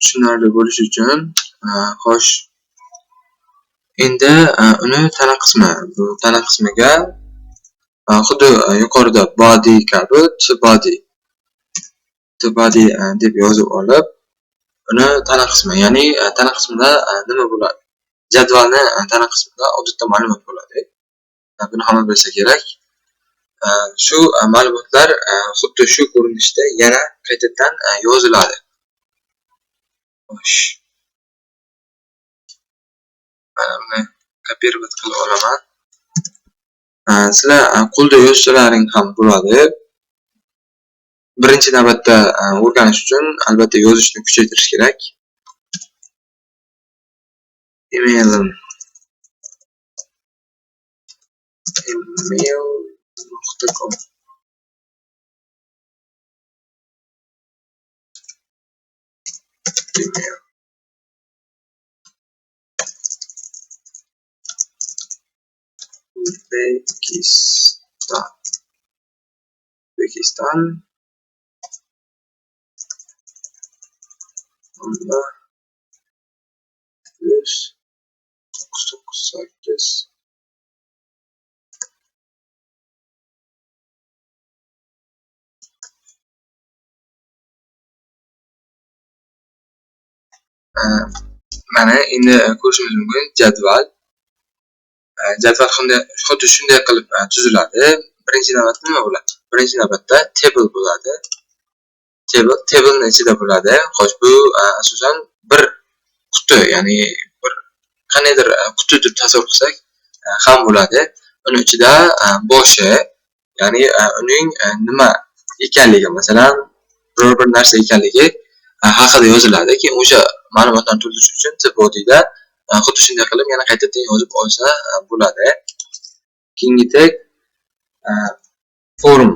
tushunarli bo'lishi uchun xo'sh, endi uni tana qismi, bu tana qismiga xuddi yuqorida body kabi to body deb yozib olib, uni tana qismi, ya'ni tana qismida nima bo'ladi? Jadvalni tana qismida odatda ma'lumot bo'ladi. Buni hamma bilsa kerak. Shu ma'lumotlar xuddi shu ko'rinishda yana qaytadan yoziladi. Xo'sh. Mana buni kopirovat qilib olaman. Sizlar qo'lda yozsalaring ham bo'ladi. Birinchi navbatda o'rganish uchun albatta yozishni kuchaytirish kerak. email.com Uzbekistan plus 998 mana endi ko'rishimiz mumkin jadval xuddi shunday qilib tuziladi. Birinchi navbatda nima bo'ladi? Birinchi navbatda table bo'ladi. Tablening ichida bo'ladi. Xo'sh, bu asosan bir quti, ya'ni bir qanaydir quti deb tasavvur qilsak ham bo'ladi. Uning ichida boshi, ya'ni uning nima ekanligi, masalan, biror bir narsa ekanligi haqida yoziladi. Keyin o'sha ma'lumotlarni to'ldirish uchun bodyda xuddi shunday qilib yana qaytadan yozib olsa bo'ladi. Keyingi tag forum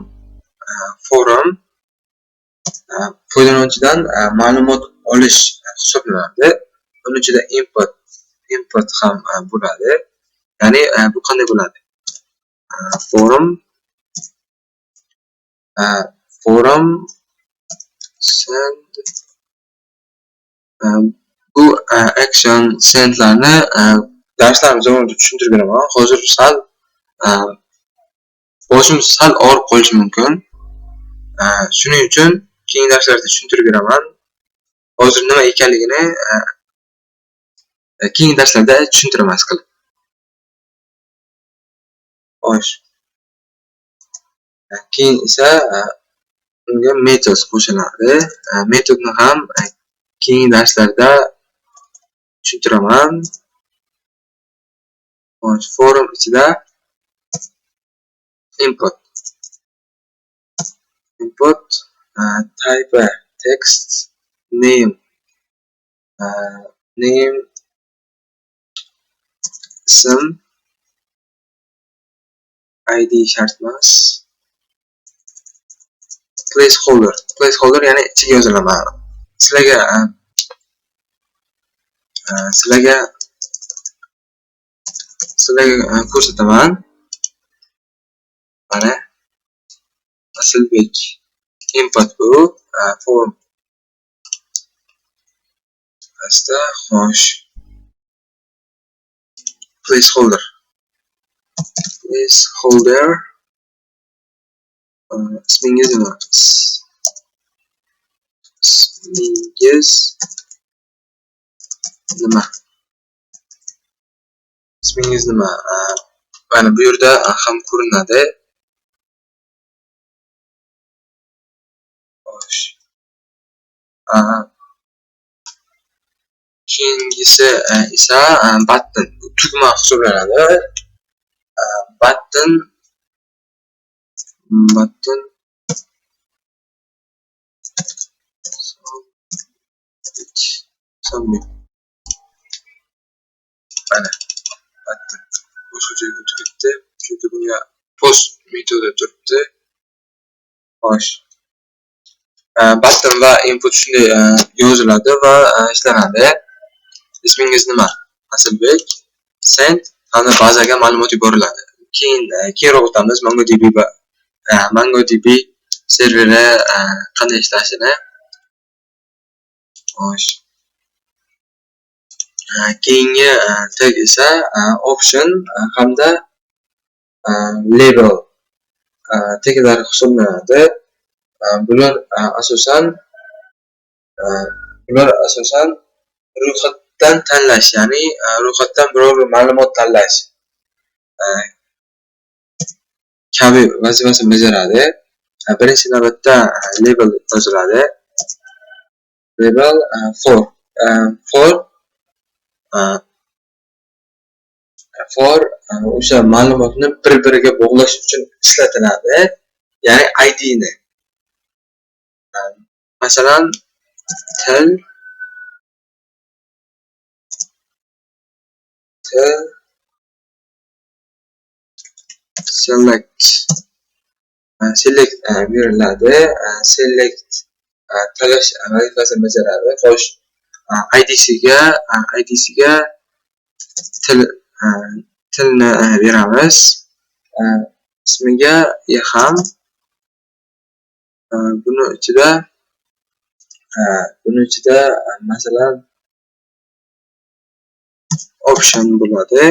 foydalanuvchidan ma'lumot olish hisoblanadi. Uning ichida input ham bo'ladi. Ya'ni bu qanday bo'ladi? Forum send bu action sendlarni darslarimiz davomida tushuntirib beraman. Hozir boshim sal og'rib qolishi mumkin. Shuning uchun keyingi darslarda tushuntirib beraman. Hozir nima ekanligini keyingi darslarda tushuntiraman qilib. Xo'sh. Keyin esa unga metod qo'shiladi. Metodni ham keyingi darslarda tushuntiraman. Xo'sh, forum ichida input type text name ism id shart emas, placeholder ya'ni ichiga yozilaman. Sizlarga ko'rsataman. Mana Asilbek input bu form asta. Xo'sh, placeholder ismingiz nima? Ismingiz nima? Mana bu yerda ham ko'rinadi. Xo'sh. Keyingisi esa button, tugma hisoblanadi. Button submit. Mana button boshqa joyga o'tib ketdi, chunki bunga post metodi turibdi. Xo'sh. Button va input shunday yoziladi va ishlanadi. Ismingiz nima? Asilbek. Send ana bazaga ma'lumot yuboriladi. Keyinroq o'tamiz MongoDB serveri qanday ishlashini. Xo'sh. keyingi tag esa option hamda label taglari hisoblanadi. Bular asosan ro'yxatdan tanlash, ya'ni ro'yxatdan biror bir ma'lumot tanlash kabi vazifasini bajaradi. Birinchi navbatda label yoziladi. Label for o'sha ma'lumotni bir-biriga bog'lash uchun ishlatiladi. Ya'ni ID ni. Masalan, til select beriladi. Select tanlash vazifasini bajaradi. Xo'sh, idsiga tilni beramiz. Ismiga ham buni ichida masalan option bo'ladi.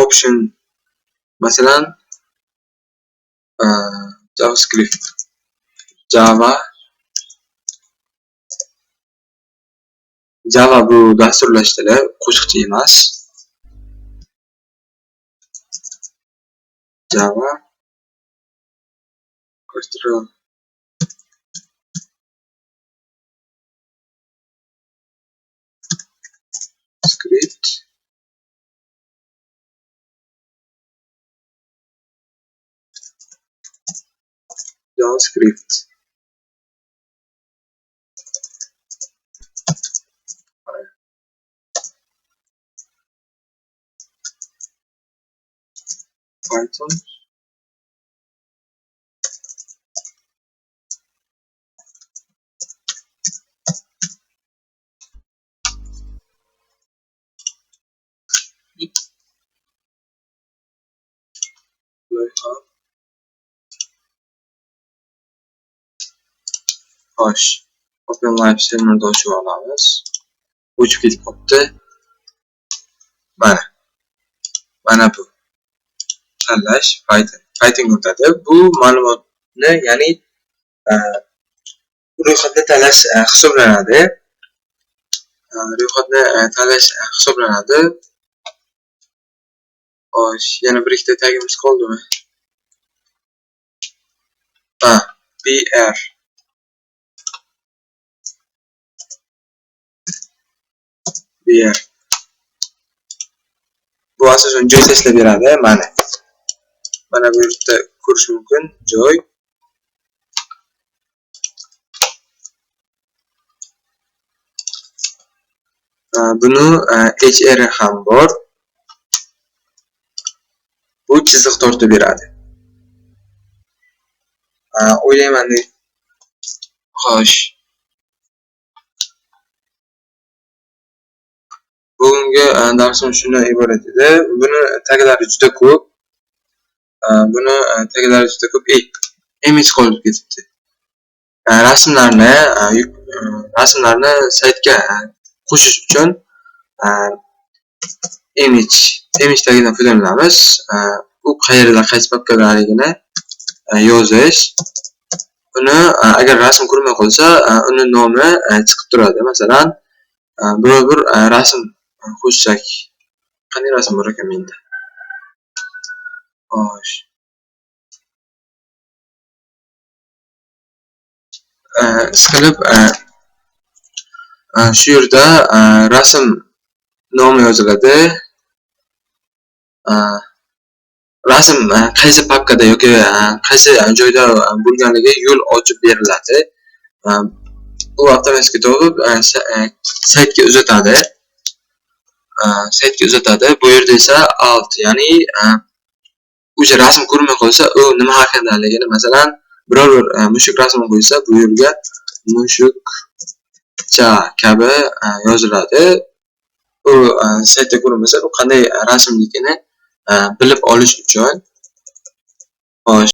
Option masalan JavaScript, Java bu dasturlash tili, qo'shiqchi emas. Java script JavaScript Python Xo'sh, Open Live serverni ochib olamiz. O'chib ketib qopti. Mana bu tanlash Python o'tadi. Bu ma'lumotni, ya'ni ro'yxatni tanlash hisoblanadi. Xo'sh, yana bir ikkita tagimiz qoldimi? BR. Bu asosan joy tashlab beradi. Mana bu yerda ko'rish mumkin. Joy. Buni HR ham bor. Bu chiziq tortib beradi. O'ylayman. Xo'sh. Bugungi darsim shundan iborat edi. Buni taglari juda ko'p. Image qolib ketibdi. Rasmlarni saytga qo'shish uchun image tagidan foydalanamiz. U qayerda, qaysi papkalarligini yozish. Uni agar rasm ko'rmay qolsa, uni nomi chiqib turadi. Masalan, biror bir rasm qo'shsak. Qanday rasm bor ekan menda? Xo'sh. Isqilib shu yerda rasm nomi yoziladi. Rasm qaysi papkada yoki qaysi joyda bo'lganligi yo'l ochib beriladi. U avtomatik topib saytga uzatadi. Bu yerda esa alt, ya'ni o'sha rasm ko'rmay qolsa, u nima haqidaligini, masalan, biror bir mushuk rasmini qo'ysa, bu yerga mushukcha kabi yoziladi. U saytda ko'rinmasa, u qanday rasmligini bilib olish uchun. Xo'sh.